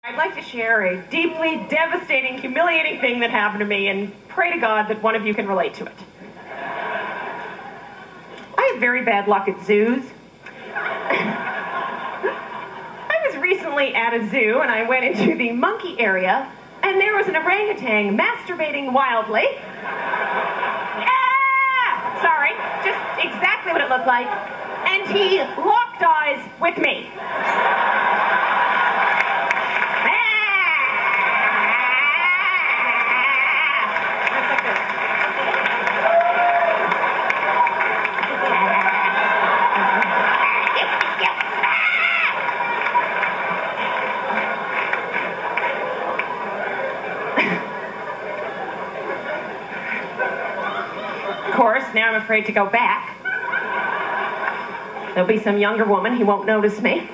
I'd like to share a deeply devastating, humiliating thing that happened to me and pray to God that one of you can relate to it. I have very bad luck at zoos. I was recently at a zoo and I went into the monkey area and there was an orangutan masturbating wildly. Ah! Sorry, just exactly what it looked like. And he locked eyes with me. Of course, now I'm afraid to go back. There'll be some younger woman, he won't notice me.